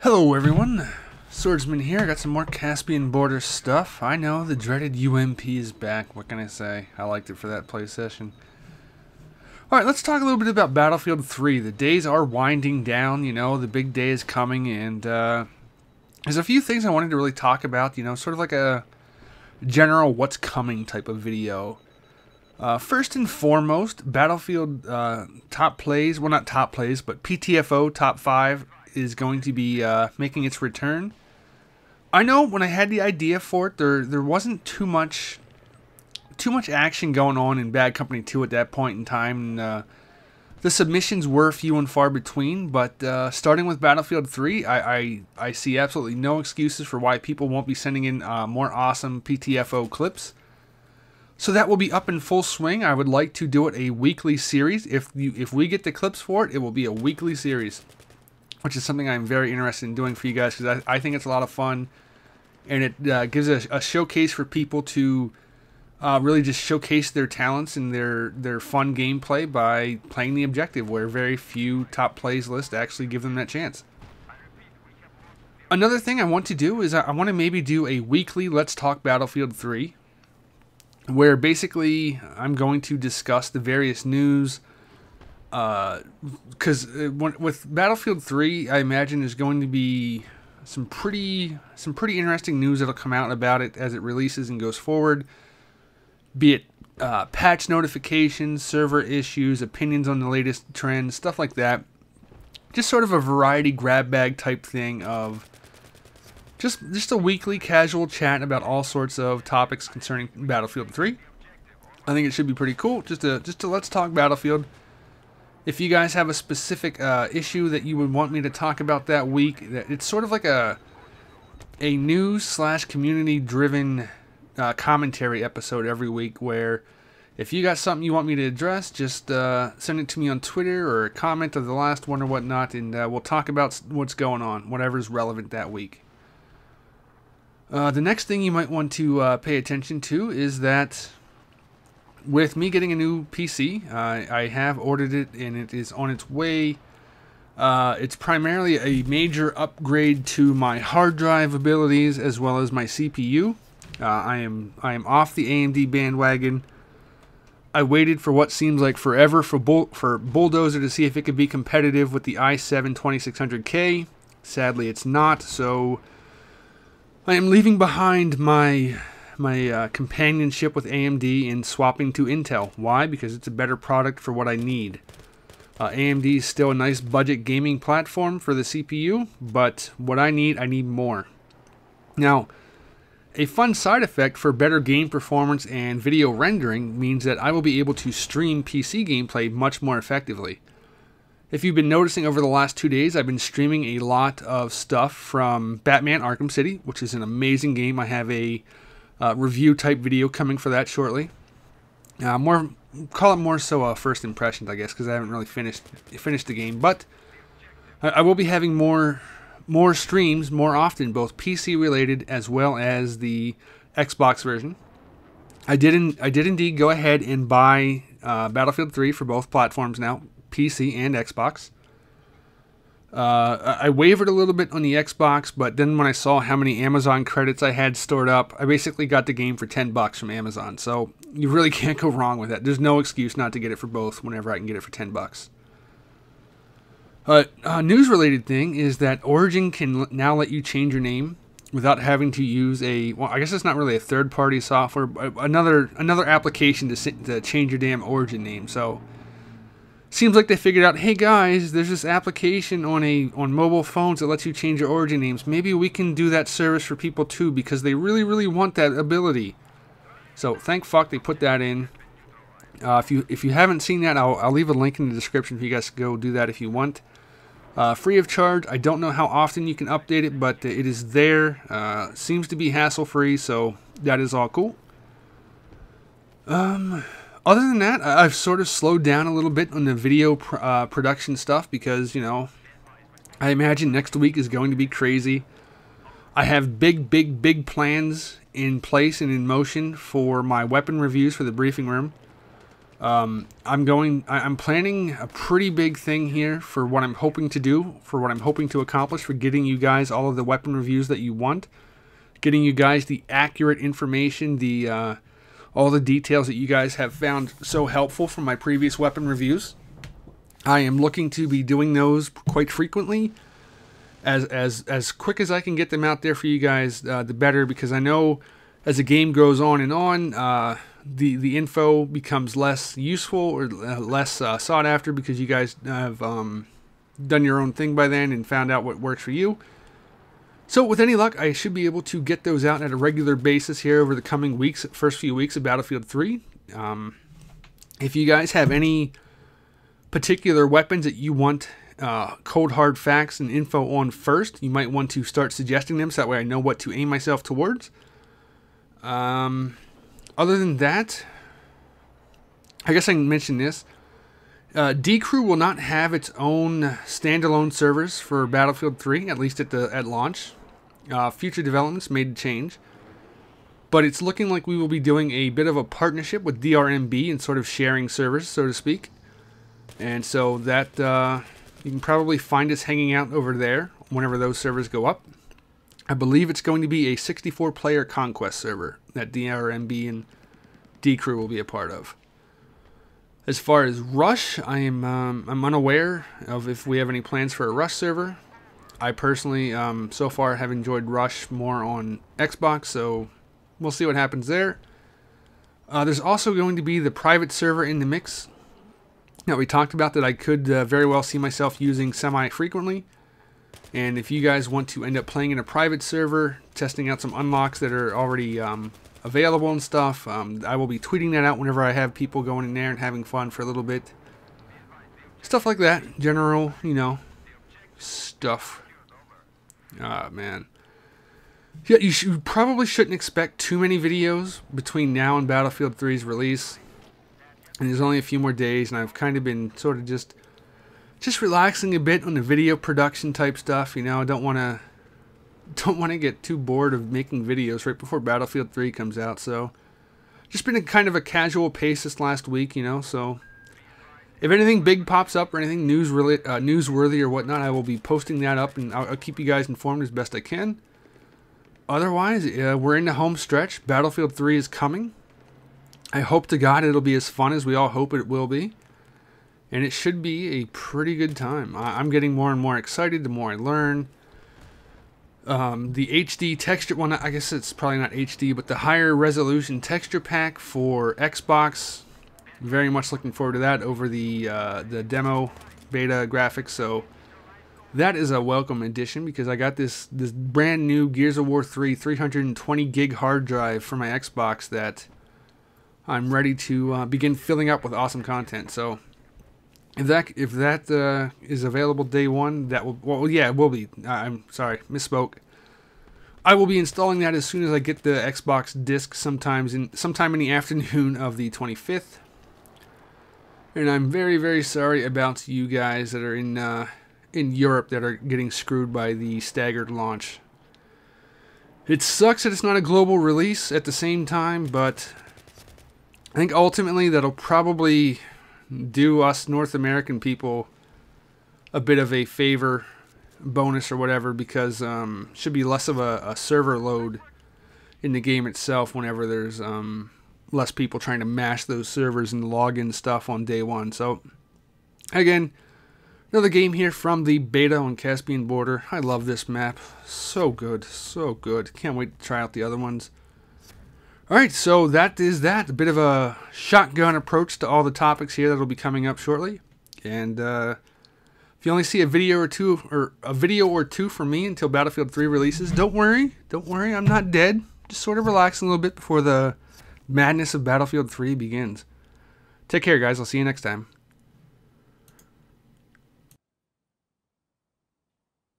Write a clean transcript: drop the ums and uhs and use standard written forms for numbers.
Hello everyone, Swordsman here. I got some more Caspian Border stuff. I know, the dreaded UMP is back. What can I say? I liked it for that play session. Alright, let's talk a little bit about Battlefield 3. The days are winding down, you know, the big day is coming, and there's a few things I wanted to really talk about, you know, sort of like a general what's coming type of video. First and foremost, Battlefield top plays, well not top plays, but PTFO top 5 is going to be making its return. I know when I had the idea for it, there wasn't too much action going on in Bad Company 2 at that point in time. And, the submissions were few and far between, but starting with Battlefield 3, I see absolutely no excuses for why people won't be sending in more awesome PTFO clips. So that will be up in full swing. I would like to do it a weekly series. If we get the clips for it, it will be a weekly series, which is something I'm very interested in doing for you guys because I think it's a lot of fun, and it gives a showcase for people to really just showcase their talents and their fun gameplay by playing the objective, where very few top plays lists actually give them that chance. Another thing I want to do is I want to maybe do a weekly Let's Talk Battlefield 3, where basically I'm going to discuss the various news. Because with Battlefield 3, I imagine there's going to be some pretty interesting news that'll come out about it as it releases and goes forward. Be it patch notifications, server issues, opinions on the latest trends, stuff like that. Just sort of a variety grab bag type thing of just a weekly casual chat about all sorts of topics concerning Battlefield 3. I think it should be pretty cool. Just to let's talk Battlefield. If you guys have a specific issue that you would want me to talk about that week, it's sort of like a news/community driven commentary episode every week, where if you got something you want me to address, just send it to me on Twitter or comment of the last one or whatnot, and we'll talk about what's going on, whatever's relevant that week. The next thing you might want to pay attention to is that with me getting a new PC, I have ordered it and it is on its way. It's primarily a major upgrade to my hard drive abilities as well as my CPU. I am off the AMD bandwagon. I waited for what seems like forever for Bulldozer to see if it could be competitive with the i7 2600K. Sadly, it's not. So I am leaving behind my companionship with AMD and swapping to Intel. Why? Because it's a better product for what I need. AMD is still a nice budget gaming platform for the CPU, but what I need more. Now, a fun side effect for better game performance and video rendering means that I will be able to stream PC gameplay much more effectively. If you've been noticing over the last 2 days, I've been streaming a lot of stuff from Batman Arkham City, which is an amazing game. I have a review type video coming for that shortly. Call it more so first impressions, I guess, because I haven't really finished the game. But I will be having more streams more often, both PC related as well as the Xbox version. I did indeed go ahead and buy Battlefield 3 for both platforms now, PC and Xbox. I wavered a little bit on the Xbox, but then when I saw how many Amazon credits I had stored up, I basically got the game for $10 from Amazon. So you really can't go wrong with that. There's no excuse not to get it for both whenever I can get it for $10. News-related thing is that Origin can now let you change your name without having to use well, I guess it's not really a third-party software, but another application to change your damn Origin name. So seems like they figured out, hey guys, there's this application on mobile phones that lets you change your Origin names. Maybe we can do that service for people too, because they really, really want that ability. So thank fuck they put that in. If you haven't seen that, I'll leave a link in the description for you guys to go do that if you want. Free of charge. I don't know how often you can update it, but it is there. Seems to be hassle-free, so that is all cool. Other than that, I've sort of slowed down a little bit on the video production stuff because, you know, I imagine next week is going to be crazy. I have big plans in place and in motion for my weapon reviews for the briefing room. I'm planning a pretty big thing here for what I'm hoping to do, for what I'm hoping to accomplish, for getting you guys all of the weapon reviews that you want, getting you guys the accurate information, all the details that you guys have found so helpful from my previous weapon reviews. I am looking to be doing those quite frequently. As quick as I can get them out there for you guys, the better, because I know as the game goes on and on, the info becomes less useful or less sought after, because you guys have done your own thing by then and found out what works for you. So with any luck, I should be able to get those out at a regular basis here over the coming weeks, first few weeks of Battlefield 3. If you guys have any particular weapons that you want cold hard facts and info on first, you might want to start suggesting them, so that way I know what to aim myself towards. Other than that, I guess I can mention this. D-Crew will not have its own standalone servers for Battlefield 3, at least at launch. Future developments may change, but it's looking like we will be doing a bit of a partnership with DRMB and sort of sharing servers, so to speak. And so that you can probably find us hanging out over there whenever those servers go up. I believe it's going to be a 64-player Conquest server that DRMB and D-Crew will be a part of. As far as Rush, I'm unaware of if we have any plans for a Rush server. I personally, so far, have enjoyed Rush more on Xbox, so we'll see what happens there. There's also going to be the private server in the mix that we talked about that I could very well see myself using semi-frequently. And if you guys want to end up playing in a private server, testing out some unlocks that are already available and stuff, I will be tweeting that out whenever I have people going in there and having fun for a little bit. Stuff like that. General, stuff. Ah, man. Yeah, you probably shouldn't expect too many videos between now and Battlefield 3's release. And there's only a few more days, and I've kind of been sort of just relaxing a bit on the video production type stuff. I don't want to get too bored of making videos right before Battlefield 3 comes out. So just been a kind of a casual pace this last week, so if anything big pops up or anything newsworthy or whatnot, I will be posting that up, and I'll keep you guys informed as best I can. Otherwise, we're in the home stretch. Battlefield 3 is coming. I hope to God it'll be as fun as we all hope it will be. And it should be a pretty good time. I'm getting more and more excited the more I learn. The HD texture, well, I guess it's probably not HD, but the higher resolution texture pack for Xbox. Very much looking forward to that over the demo beta graphics. So that is a welcome addition, because I got this brand new Gears of War 3 320 gig hard drive for my Xbox that I'm ready to begin filling up with awesome content. So if that is available day one, that will, well, yeah, it will be. I'm sorry, misspoke. I will be installing that as soon as I get the Xbox disc, sometime in the afternoon of the 25th. And I'm very, very sorry about you guys that are in Europe that are getting screwed by the staggered launch. It sucks that it's not a global release at the same time, but I think ultimately that'll probably do us North American people a bit of a favor, bonus or whatever, because should be less of a server load in the game itself whenever there's less people trying to mash those servers and log in stuff on day one. So again, another game here from the beta on Caspian Border. I love this map. So good, so good. Can't wait to try out the other ones. Alright, so that is that. A bit of a shotgun approach to all the topics here that will be coming up shortly. And if you only see a video or two from me until Battlefield 3 releases, don't worry, I'm not dead. Just sort of relaxing a little bit before the madness of Battlefield 3 begins. Take care, guys. I'll see you next time.